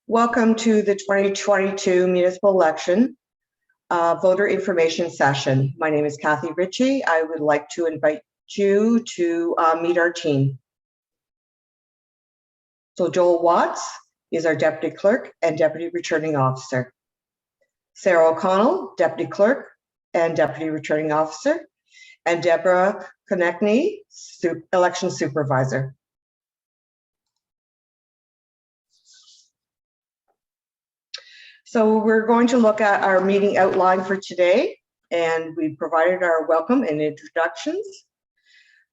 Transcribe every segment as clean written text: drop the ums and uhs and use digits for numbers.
Welcome to the 2022 municipal election voter information session. My name is Kathy Ritchie. I would like to invite you to meet our team. So Joel Watts is our Deputy Clerk and Deputy Returning Officer. Sarah O'Connell, Deputy Clerk and Deputy Returning Officer. And Deborah Konechny, Election Supervisor. So we're going to look at our meeting outline for today, and we provided our welcome and introductions.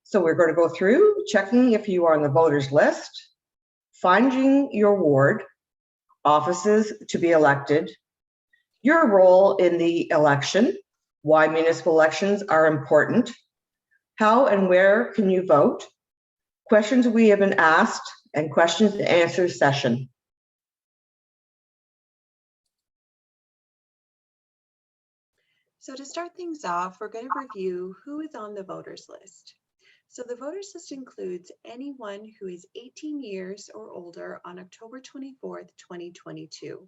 So we're going to go through checking if you are on the voters list, finding your ward, offices to be elected, your role in the election, why municipal elections are important, how and where can you vote, questions we have been asked, and questions and answers session. So to start things off, we're going to review who is on the voters list. So the voters list includes anyone who is 18 years or older on October 24th, 2022,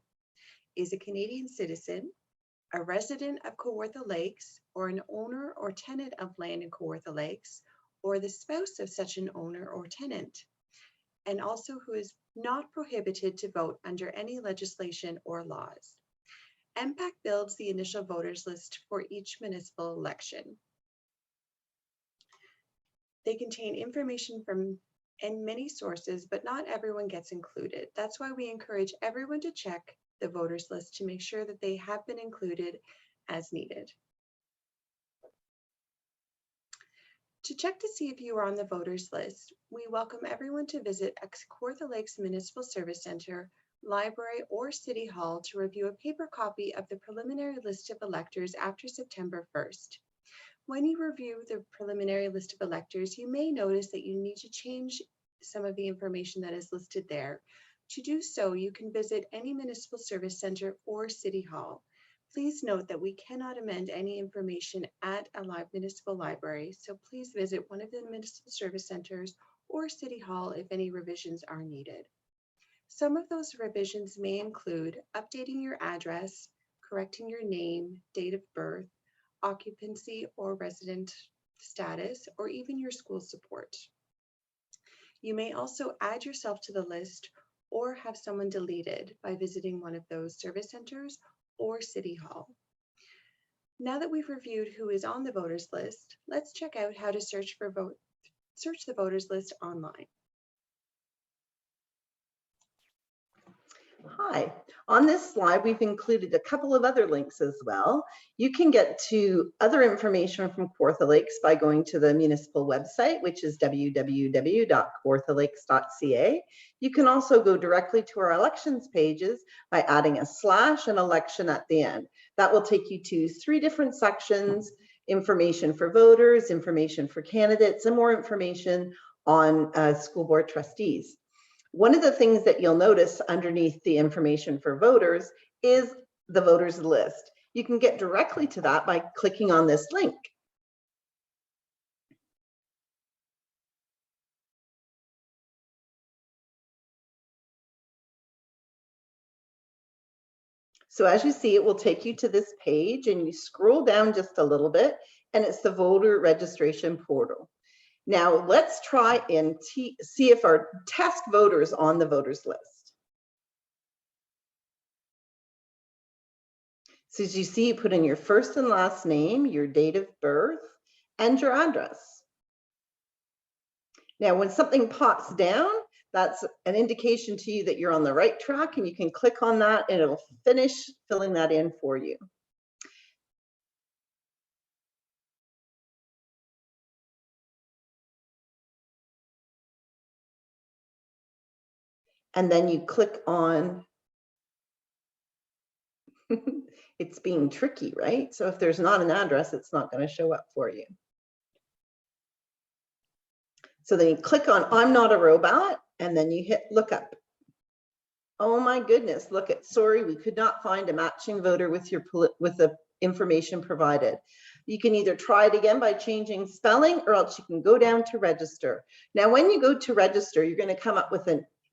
is a Canadian citizen, a resident of Kawartha Lakes, or an owner or tenant of land in Kawartha Lakes, or the spouse of such an owner or tenant, and also who is not prohibited to vote under any legislation or laws. MPAC builds the initial voters list for each municipal election. They contain information from many sources, but not everyone gets included. That's why we encourage everyone to check the voters list to make sure that they have been included as needed. To check to see if you are on the voters list, we welcome everyone to visit Kawartha Lakes Municipal Service Center, Library, or City Hall to review a paper copy of the preliminary list of electors after September 1st. When you review the preliminary list of electors, you may notice that you need to change some of the information that is listed there. To do so, you can visit any municipal service center or City Hall. Please note that we cannot amend any information at a municipal library, so please visit one of the municipal service centers or City Hall if any revisions are needed. Some of those revisions may include updating your address, correcting your name, date of birth, occupancy or resident status, or even your school support. You may also add yourself to the list or have someone deleted by visiting one of those service centers or City Hall. Now that we've reviewed who is on the voters list, let's check out how to search the voters list online. Hi, on this slide, we've included a couple of other links as well. You can get to other information from Kawartha Lakes by going to the municipal website, which is www.kawarthalakes.ca. You can also go directly to our elections pages by adding a / and election at the end. That will take you to 3 different sections: information for voters, information for candidates, and more information on school board trustees. One of the things that you'll notice underneath the information for voters is the voters list. You can get directly to that by clicking on this link. So as you see, it will take you to this page, and you scroll down just a little bit, and it's the voter registration portal. Now let's try and see if our test voters on the voters list. So as you see, you put in your first and last name, your date of birth, and your address. Now when something pops down, that's an indication to you that you're on the right track, and you can click on that and it'll finish filling that in for you. And then you click on, it's being tricky, right? So if there's not an address, it's not going to show up for you. So then you click on I'm not a robot, and then you hit look up. Oh my goodness, look at, sorry, we could not find a matching voter with the information provided. You can either try it again by changing spelling, or else you can go down to register. Now, when you go to register, you're going to come up with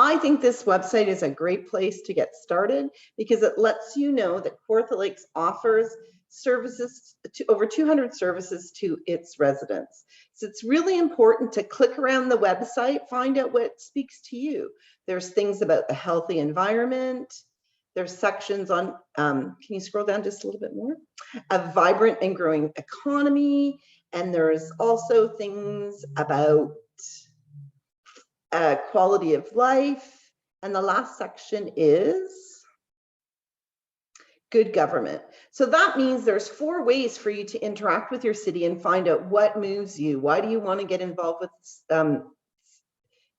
I think this website is a great place to get started because it lets you know that Kawartha Lakes offers services to over 200 services to its residents. So it's really important to click around the website, find out what speaks to you. There's things about the healthy environment. There's sections on, can you scroll down just a little bit more? A vibrant and growing economy. And there's also things about quality of life. And the last section is good government. So that means there's 4 ways for you to interact with your city and find out what moves you. Why do you want to get involved with,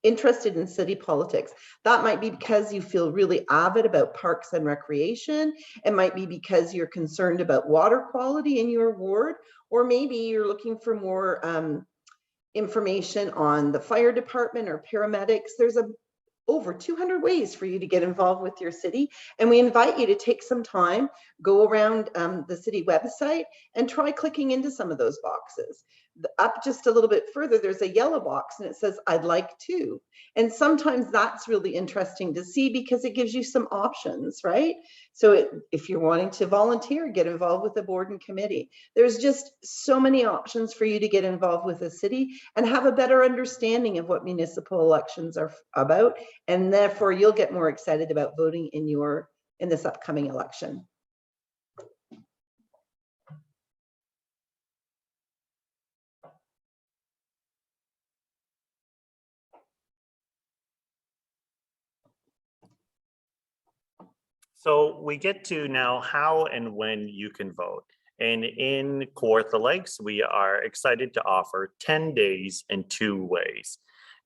interested in city politics? That might be because you feel really avid about parks and recreation. It might be because you're concerned about water quality in your ward, or maybe you're looking for more information on the fire department or paramedics. There's over 200 ways for you to get involved with your city. And we invite you to take some time, go around the city website and try clicking into some of those boxes. Up just a little bit further, there's a yellow box and it says, I'd like to. And sometimes that's really interesting to see because it gives you some options, right? So if you're wanting to volunteer, get involved with the board and committee. There's just so many options for you to get involved with the city and have a better understanding of what municipal elections are about. And therefore you'll get more excited about voting in this upcoming election. So we get to now how and when you can vote. And in Kawartha Lakes, we are excited to offer 10 days in 2 ways.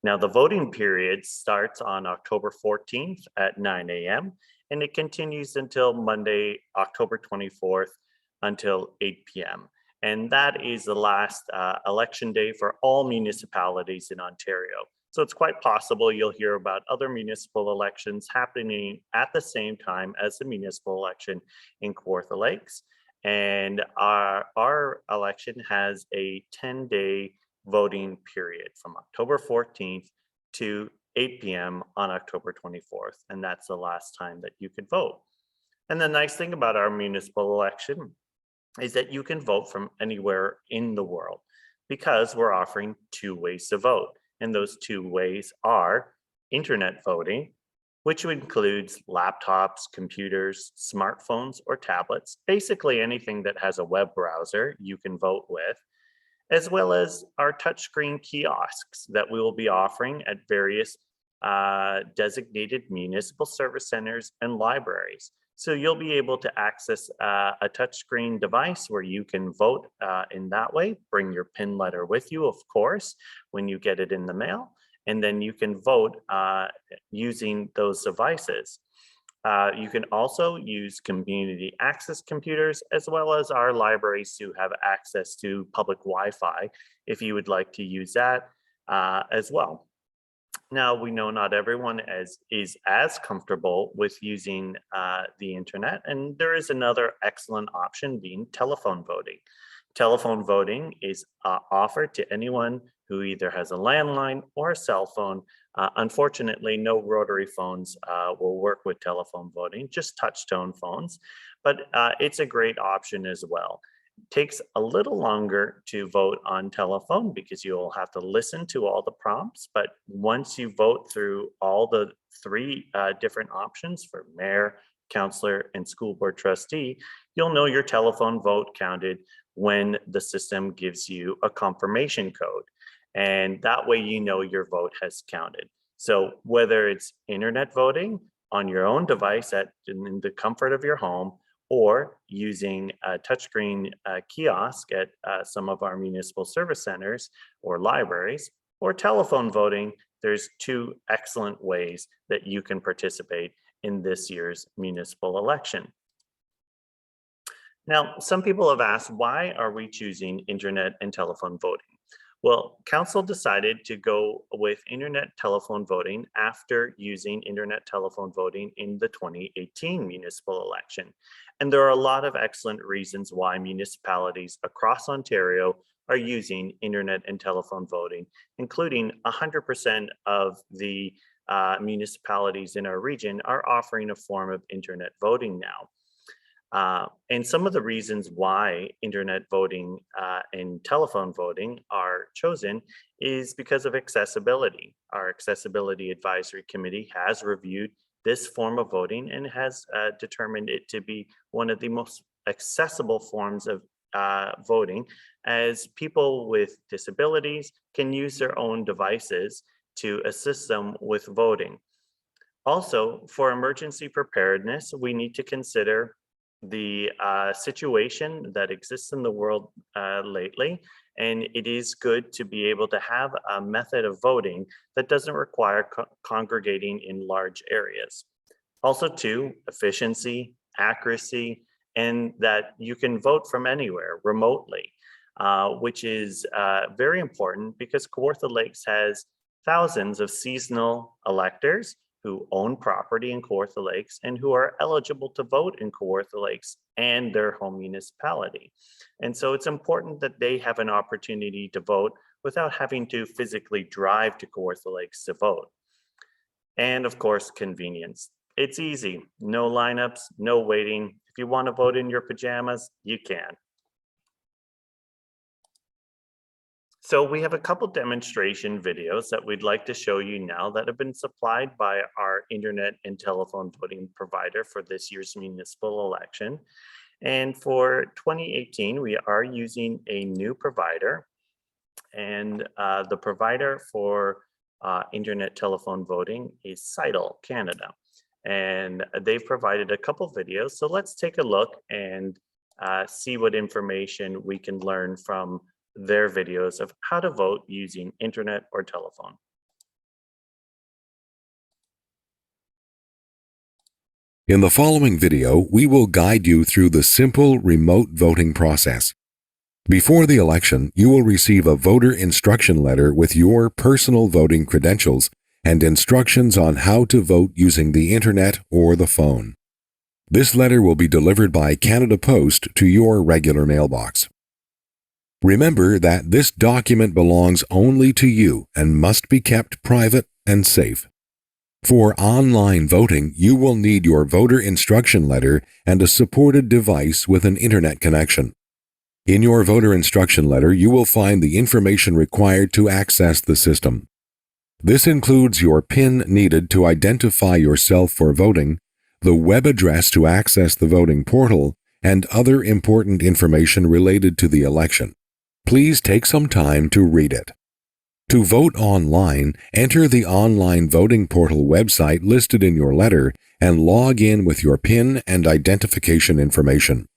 Now the voting period starts on October 14th at 9 a.m. and it continues until Monday, October 24th until 8 p.m. And that is the last election day for all municipalities in Ontario. So it's quite possible you'll hear about other municipal elections happening at the same time as the municipal election in Kawartha Lakes. And our election has a 10-day voting period from October 14th to 8 p.m. on October 24th. And that's the last time that you could vote. And the nice thing about our municipal election is that you can vote from anywhere in the world because we're offering 2 ways to vote. And those 2 ways are internet voting, which includes laptops, computers, smartphones, or tablets, basically anything that has a web browser you can vote with, as well as our touchscreen kiosks that we will be offering at various designated municipal service centers and libraries. So you'll be able to access a touchscreen device where you can vote in that way. Bring your PIN letter with you, of course, when you get it in the mail, and then you can vote using those devices. You can also use community access computers as well as our libraries who have access to public Wi-Fi if you would like to use that as well. Now, we know not everyone is as comfortable with using the internet, and there is another excellent option being telephone voting. Telephone voting is offered to anyone who either has a landline or a cell phone. Unfortunately, no rotary phones will work with telephone voting, just touch tone phones, but it's a great option as well. It takes a little longer to vote on telephone because you'll have to listen to all the prompts, but once you vote through all the 3 different options for mayor, councillor, and school board trustee, you'll know your telephone vote counted when the system gives you a confirmation code. And that way you know your vote has counted. So whether it's internet voting on your own device in the comfort of your home, or using a touchscreen kiosk at some of our municipal service centers or libraries, or telephone voting, there's 2 excellent ways that you can participate in this year's municipal election. Now, some people have asked, why are we choosing internet and telephone voting? Well, council decided to go with internet telephone voting after using internet telephone voting in the 2018 municipal election. And there are a lot of excellent reasons why municipalities across Ontario are using internet and telephone voting, including 100% of the municipalities in our region are offering a form of internet voting now. And some of the reasons why internet voting and telephone voting are chosen is because of accessibility. Our Accessibility Advisory Committee has reviewed this form of voting and has determined it to be one of the most accessible forms of voting, as people with disabilities can use their own devices to assist them with voting. Also, for emergency preparedness, we need to consider the situation that exists in the world lately, and it is good to be able to have a method of voting that doesn't require congregating in large areas. Also, too, efficiency, accuracy, and that you can vote from anywhere remotely, which is very important because Kawartha Lakes has thousands of seasonal electors who own property in Kawartha Lakes and who are eligible to vote in Kawartha Lakes and their home municipality. And so it's important that they have an opportunity to vote without having to physically drive to Kawartha Lakes to vote. And of course, convenience. It's easy, no lineups, no waiting. If you want to vote in your pajamas, you can. So we have a couple demonstration videos that we'd like to show you now that have been supplied by our internet and telephone voting provider for this year's municipal election. And for 2018, we are using a new provider, and the provider for internet telephone voting is Untitled Canada. And they've provided a couple videos. So let's take a look and see what information we can learn from their videos of how to vote using internet or telephone. In the following video, we will guide you through the simple remote voting process. Before the election, you will receive a voter instruction letter with your personal voting credentials and instructions on how to vote using the internet or the phone. This letter will be delivered by Canada Post to your regular mailbox. Remember that this document belongs only to you and must be kept private and safe. For online voting, you will need your voter instruction letter and a supported device with an internet connection. In your voter instruction letter, you will find the information required to access the system. This includes your PIN needed to identify yourself for voting, the web address to access the voting portal, and other important information related to the election. Please take some time to read it. To vote online, enter the online voting portal website listed in your letter and log in with your PIN and identification information.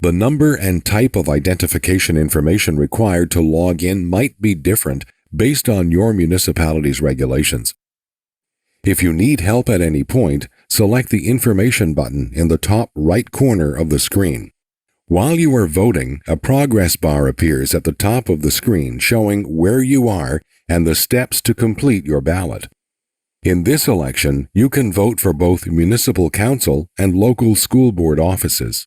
The number and type of identification information required to log in might be different based on your municipality's regulations. If you need help at any point, select the Information button in the top right corner of the screen. While you are voting, a progress bar appears at the top of the screen showing where you are and the steps to complete your ballot. In this election, you can vote for both municipal council and local school board offices.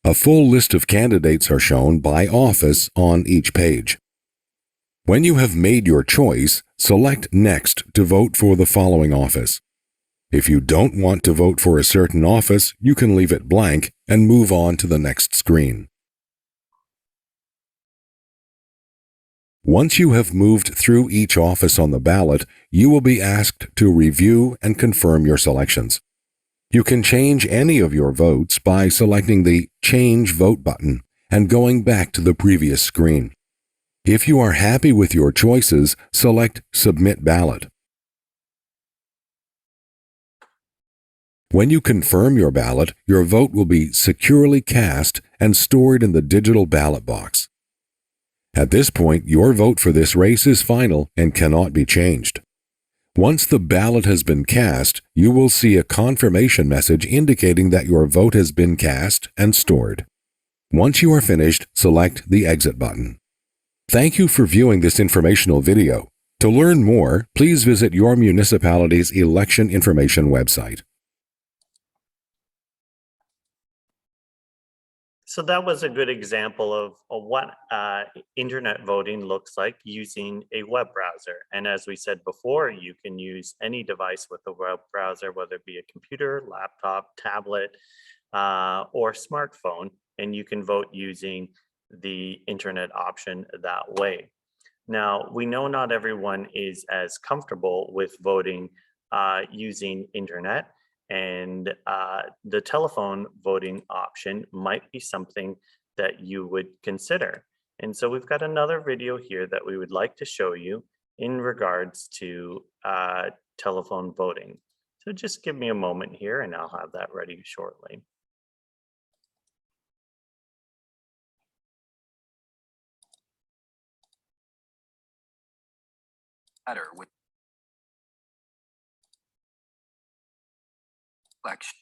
A full list of candidates are shown by office on each page. When you have made your choice, select Next to vote for the following office. If you don't want to vote for a certain office, you can leave it blank and move on to the next screen. Once you have moved through each office on the ballot, you will be asked to review and confirm your selections. You can change any of your votes by selecting the Change Vote button and going back to the previous screen. If you are happy with your choices, select Submit Ballot. When you confirm your ballot, your vote will be securely cast and stored in the digital ballot box. At this point, your vote for this race is final and cannot be changed. Once the ballot has been cast, you will see a confirmation message indicating that your vote has been cast and stored. Once you are finished, select the Exit button. Thank you for viewing this informational video. To learn more, please visit your municipality's election information website. So that was a good example of what internet voting looks like using a web browser. And as we said before, you can use any device with a web browser, whether it be a computer, laptop, tablet, or smartphone, and you can vote using the internet option that way. Now, we know not everyone is as comfortable with voting using internet, and the telephone voting option might be something that you would consider. And so we've got another video here that we would like to show you in regards to telephone voting. So just give me a moment here and I'll have that ready shortly. Matter with election.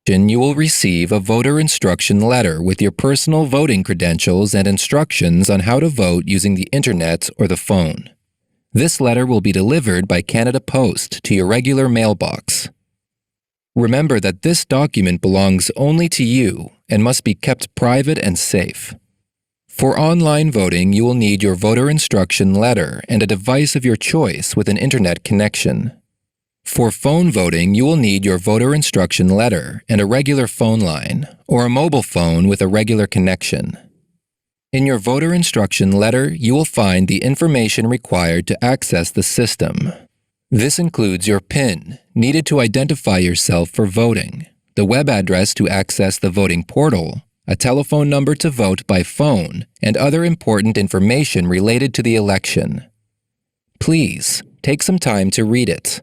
You will receive a voter instruction letter with your personal voting credentials and instructions on how to vote using the internet or the phone. This letter will be delivered by Canada Post to your regular mailbox. Remember that this document belongs only to you and must be kept private and safe. For online voting, you will need your voter instruction letter and a device of your choice with an internet connection. For phone voting, you will need your voter instruction letter and a regular phone line, or a mobile phone with a regular connection. In your voter instruction letter, you will find the information required to access the system. This includes your PIN, needed to identify yourself for voting, the web address to access the voting portal, a telephone number to vote by phone, and other important information related to the election. Please, take some time to read it.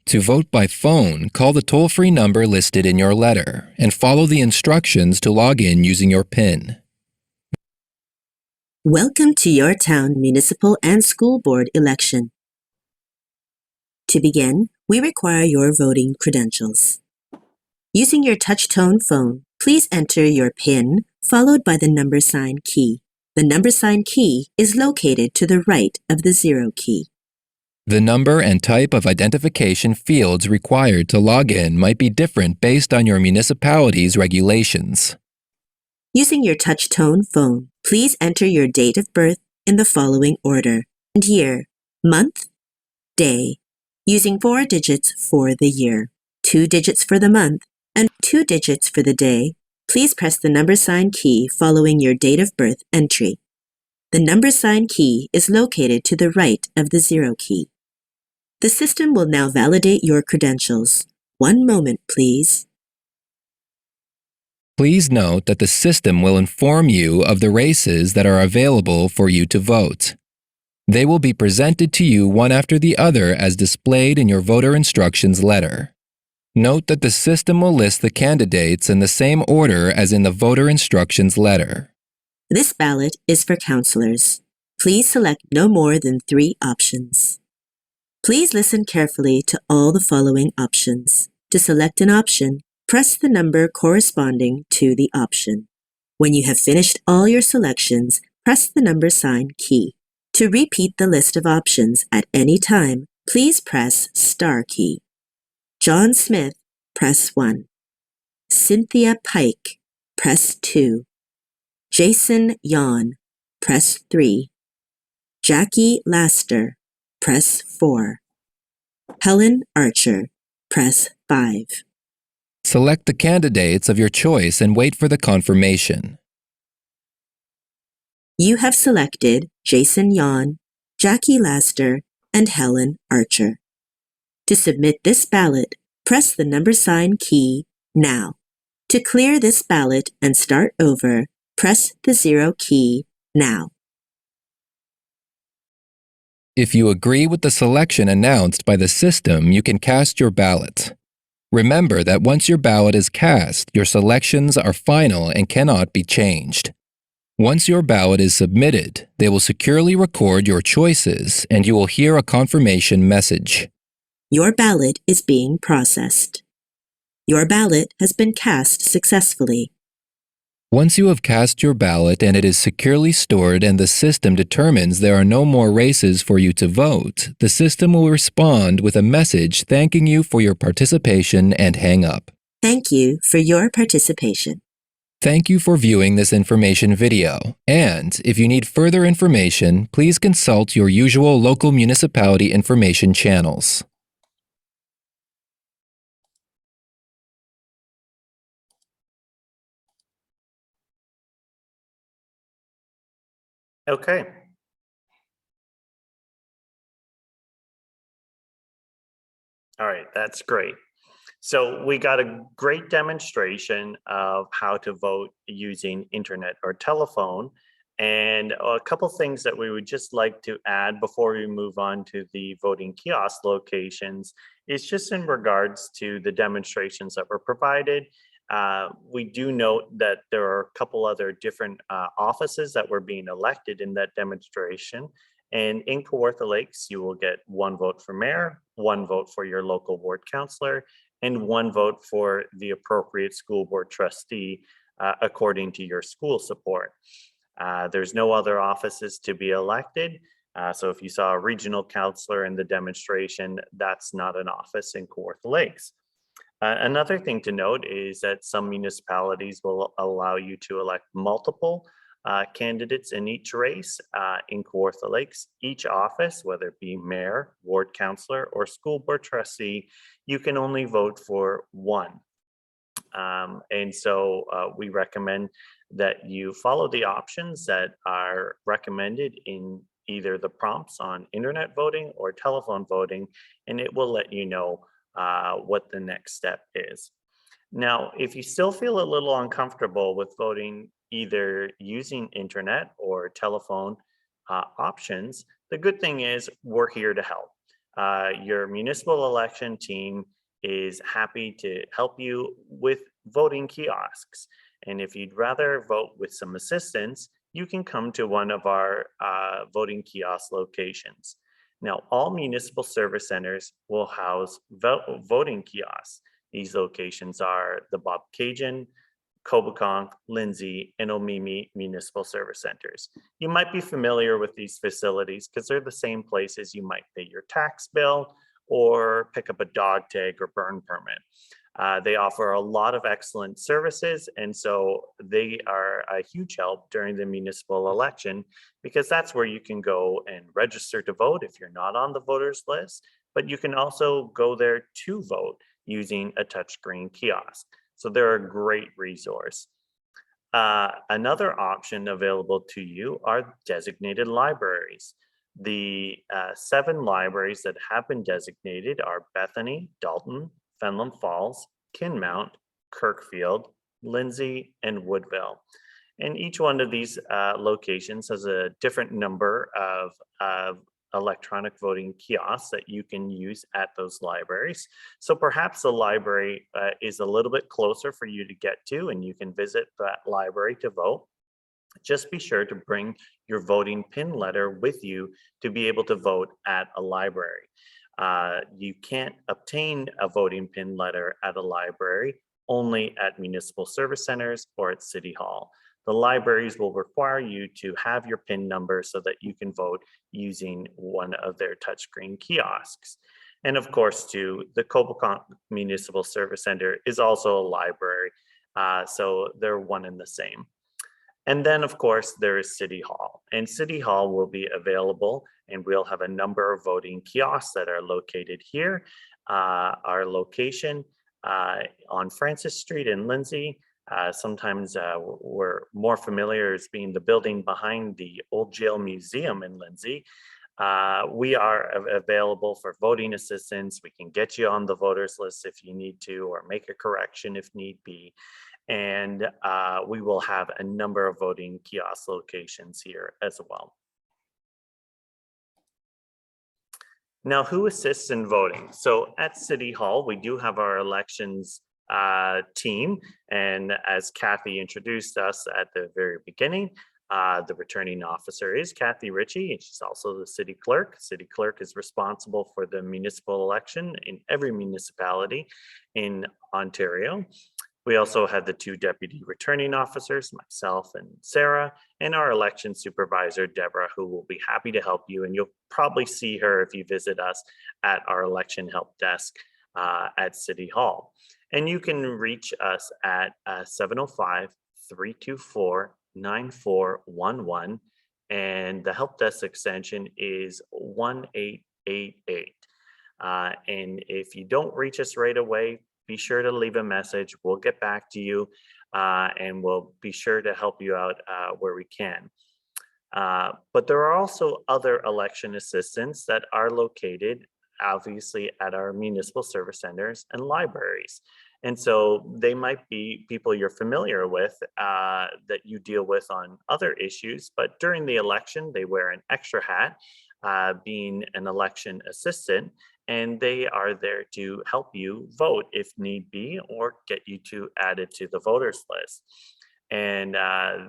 To vote by phone, call the toll-free number listed in your letter and follow the instructions to log in using your PIN. Welcome to your town municipal and school board election. To begin, we require your voting credentials. Using your touch-tone phone, please enter your PIN followed by the number sign key. The number sign key is located to the right of the 0 key. The number and type of identification fields required to log in might be different based on your municipality's regulations. Using your touch-tone phone, please enter your date of birth in the following order and year, month, day, using 4 digits for the year, 2 digits for the month, and 2 digits for the day. Please press the number sign key following your date of birth entry. The number sign key is located to the right of the 0 key. The system will now validate your credentials. One moment, please. Please note that the system will inform you of the races that are available for you to vote. They will be presented to you one after the other as displayed in your voter instructions letter. Note that the system will list the candidates in the same order as in the voter instructions letter. This ballot is for councillors. Please select no more than 3 options. Please listen carefully to all the following options. To select an option, press the number corresponding to the option. When you have finished all your selections, press the number sign key. To repeat the list of options at any time, please press star key. John Smith, press 1. Cynthia Pike, press 2. Jason Yon, press 3. Jackie Laster, press 4. Helen Archer, press 5. Select the candidates of your choice and wait for the confirmation. You have selected Jason Yon, Jackie Laster, and Helen Archer. To submit this ballot, press the number sign key now. To clear this ballot and start over, press the 0 key now. If you agree with the selection announced by the system, you can cast your ballot. Remember that once your ballot is cast, your selections are final and cannot be changed. Once your ballot is submitted, they will securely record your choices and you will hear a confirmation message. Your ballot is being processed. Your ballot has been cast successfully. Once you have cast your ballot and it is securely stored and the system determines there are no more races for you to vote, the system will respond with a message thanking you for your participation and hang up. Thank you for your participation. Thank you for viewing this information video, and if you need further information, please consult your usual local municipality information channels. Okay. All right, that's great. So we got a great demonstration of how to vote using internet or telephone. And a couple things that we would just like to add before we move on to the voting kiosk locations is just in regards to the demonstrations that were provided. We do note that there are a couple other different offices that were being elected in that demonstration. And in Kawartha Lakes, you will get 1 vote for mayor, 1 vote for your local ward councillor, and 1 vote for the appropriate school board trustee according to your school support. There's no other offices to be elected. So if you saw a regional councillor in the demonstration, that's not an office in Kawartha Lakes. Another thing to note is that some municipalities will allow you to elect multiple candidates in each race. In Kawartha Lakes, each office, whether it be mayor, ward councillor, or school board trustee, you can only vote for 1. And so we recommend that you follow the options that are recommended in either the prompts on internet voting or telephone voting, and it will let you know what the next step is. Now, if you still feel a little uncomfortable with voting either using internet or telephone options, the good thing is we're here to help. Your municipal election team is happy to help you with voting kiosks. And if you'd rather vote with some assistance, you can come to one of our voting kiosk locations. Now, all municipal service centers will house voting kiosks. These locations are the Bob Cajun, Coboconk, Lindsay, and Omimi Municipal Service Centers. You might be familiar with these facilities because they're the same places you might pay your tax bill or pick up a dog tag or burn permit. They offer a lot of excellent services, and so they are a huge help during the municipal election because that's where you can go and register to vote if you're not on the voters list, but you can also go there to vote using a touchscreen kiosk. So they're a great resource. Another option available to you are designated libraries. The 7 libraries that have been designated are Bethany, Dalton, Fenelon Falls, Kinmount, Kirkfield, Lindsay, and Woodville. And each one of these locations has a different number of electronic voting kiosks that you can use at those libraries. So perhaps the library is a little bit closer for you to get to, and you can visit that library to vote. Just be sure to bring your voting PIN letter with you to be able to vote at a library. You can't obtain a voting PIN letter at a library, only at municipal service centers or at City Hall. The libraries will require you to have your PIN number so that you can vote using one of their touchscreen kiosks. And of course, too, the Coboconk Municipal Service Center is also a library, so they're one and the same. And then, of course, there is City Hall. And City Hall will be available, and we'll have a number of voting kiosks that are located here. Our location on Francis Street in Lindsay, sometimes we're more familiar as being the building behind the Old Jail Museum in Lindsay. We are available for voting assistance. We can get you on the voters list if you need to, or make a correction if need be. And we will have a number of voting kiosk locations here as well. Now, who assists in voting? So at City Hall, we do have our elections team. And as Kathy introduced us at the very beginning, the returning officer is Kathy Ritchie, and she's also the city clerk. City clerk is responsible for the municipal election in every municipality in Ontario. We also had the 2 deputy returning officers, myself and Sarah, and our election supervisor, Deborah, who will be happy to help you. And you'll probably see her if you visit us at our election help desk at City Hall. And you can reach us at 705-324-9411. And the help desk extension is 1888. And if you don't reach us right away, be sure to leave a message. We'll get back to you and we'll be sure to help you out where we can. But there are also other election assistants that are located obviously at our municipal service centers and libraries. And so they might be people you're familiar with that you deal with on other issues, but during the election, they wear an extra hat being an election assistant, and they are there to help you vote if need be, or get you to added to the voters list. And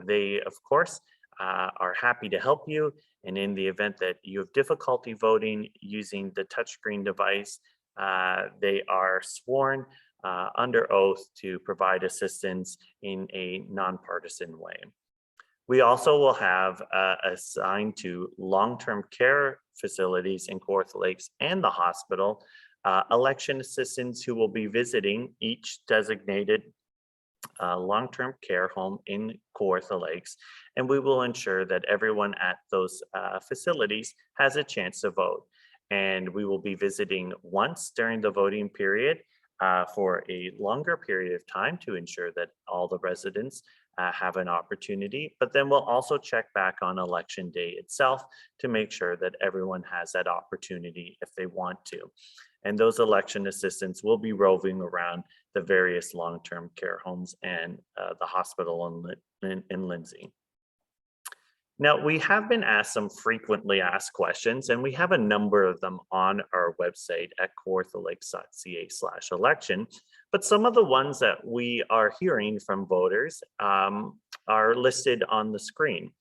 they, of course, are happy to help you. And in the event that you have difficulty voting using the touchscreen device, they are sworn under oath to provide assistance in a nonpartisan way. We also will have assigned to long-term care facilities in Kawartha Lakes and the hospital, election assistants who will be visiting each designated long-term care home in Kawartha Lakes, and we will ensure that everyone at those facilities has a chance to vote. And we will be visiting once during the voting period for a longer period of time to ensure that all the residents have an opportunity, but then we'll also check back on election day itself to make sure that everyone has that opportunity if they want to. And those election assistants will be roving around the various long-term care homes and the hospital in Lindsay. Now, we have been asked some frequently asked questions, and we have a number of them on our website at kawarthalakes.ca/election. But some of the ones that we are hearing from voters are listed on the screen.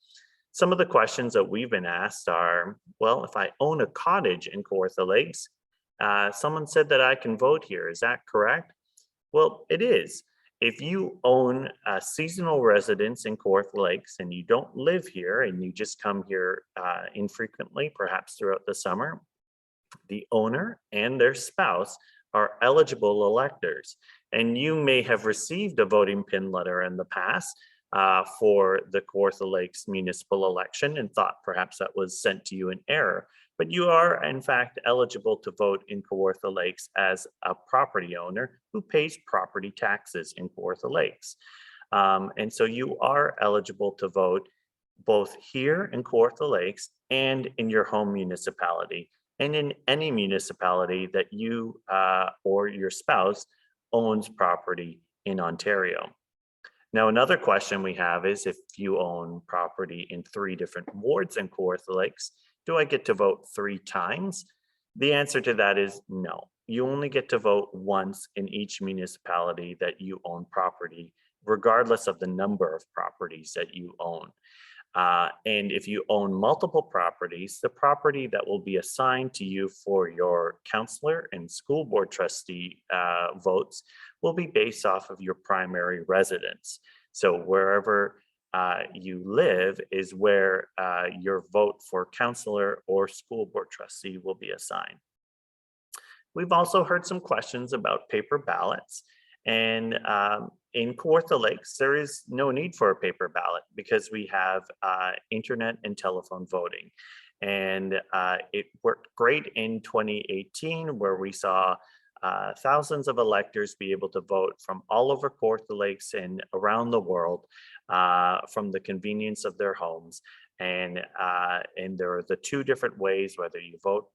Some of the questions that we've been asked are, well, if I own a cottage in Kawartha Lakes, someone said that I can vote here. Is that correct? Well, it is. If you own a seasonal residence in Kawartha Lakes and you don't live here and you just come here infrequently, perhaps throughout the summer, the owner and their spouse are eligible electors. And you may have received a voting pin letter in the past for the Kawartha Lakes municipal election and thought perhaps that was sent to you in error. But you are in fact eligible to vote in Kawartha Lakes as a property owner who pays property taxes in Kawartha Lakes. And so you are eligible to vote both here in Kawartha Lakes and in your home municipality, and in any municipality that you or your spouse owns property in Ontario. Now, another question we have is, if you own property in 3 different wards in Kawartha Lakes, do I get to vote 3 times? The answer to that is no. You only get to vote once in each municipality that you own property, regardless of the number of properties that you own. And if you own multiple properties, the property that will be assigned to you for your councillor and school board trustee votes will be based off of your primary residence. So wherever you live is where your vote for councillor or school board trustee will be assigned. We've also heard some questions about paper ballots. And in Kawartha Lakes, there is no need for a paper ballot because we have internet and telephone voting. And it worked great in 2018, where we saw thousands of electors be able to vote from all over Kawartha Lakes and around the world from the convenience of their homes. And there are the 2 different ways, whether you vote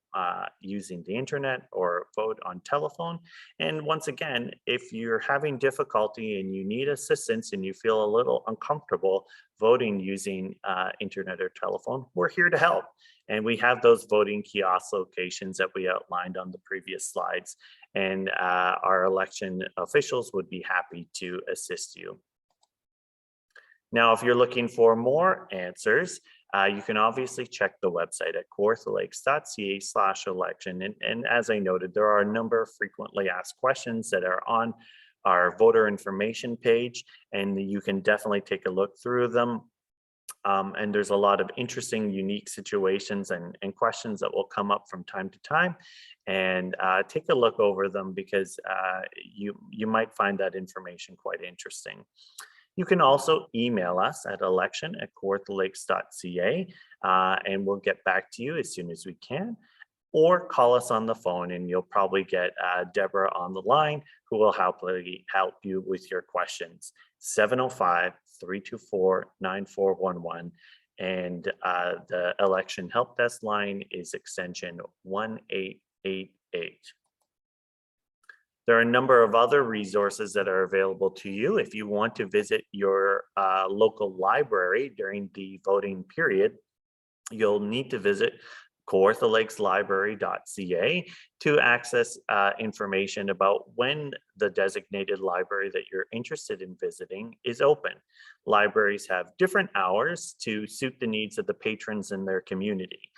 using the internet or vote on telephone. And once again, if you're having difficulty and you need assistance and you feel a little uncomfortable voting using internet or telephone, we're here to help. And we have those voting kiosk locations that we outlined on the previous slides. And our election officials would be happy to assist you. Now, if you're looking for more answers, you can obviously check the website at kawarthalakes.ca/election. And as I noted, there are a number of frequently asked questions that are on our voter information page, and you can definitely take a look through them. And there's a lot of interesting, unique situations and questions that will come up from time to time. And take a look over them, because you might find that information quite interesting. You can also email us at election@kawarthalakes.ca, and we'll get back to you as soon as we can. Or call us on the phone, and you'll probably get Deborah on the line, who will help you with your questions. 705-324-9411. And the election help desk line is extension 1888. There are a number of other resources that are available to you. If you want to visit your local library during the voting period, you'll need to visit kawarthalakeslibrary.ca to access information about when the designated library that you're interested in visiting is open. Libraries have different hours to suit the needs of the patrons in their community.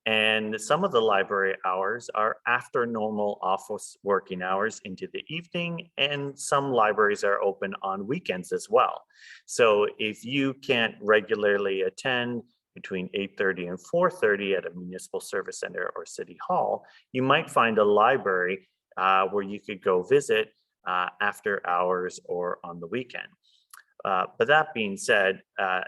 And some of the library hours are after normal office working hours into the evening, and some libraries are open on weekends as well. So if you can't regularly attend between 8:30 and 4:30 at a municipal service center or city hall, you might find a library where you could go visit after hours or on the weekend. But that being said,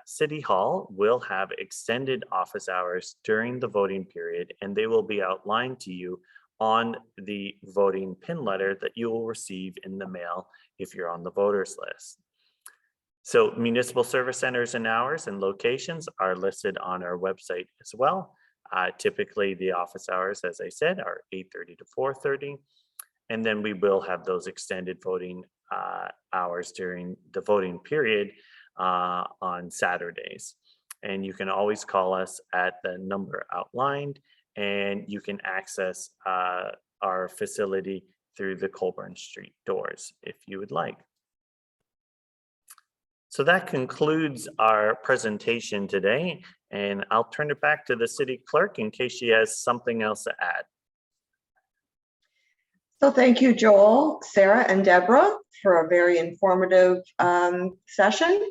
City Hall will have extended office hours during the voting period, and they will be outlined to you on the voting pin letter that you will receive in the mail if you're on the voters list. So municipal service centers and hours and locations are listed on our website as well. Typically the office hours, as I said, are 8:30 to 4:30. And then we will have those extended voting hours during the voting period on Saturdays. And you can always call us at the number outlined, and you can access our facility through the Colburn Street doors if you would like. So that concludes our presentation today, and I'll turn it back to the city clerk in case she has something else to add. So thank you, Joel, Sarah, and Deborah for a very informative session.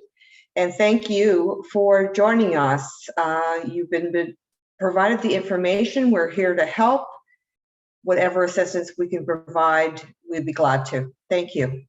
And thank you for joining us. You've been provided the information. We're here to help. Whatever assistance we can provide, we'd be glad to. Thank you.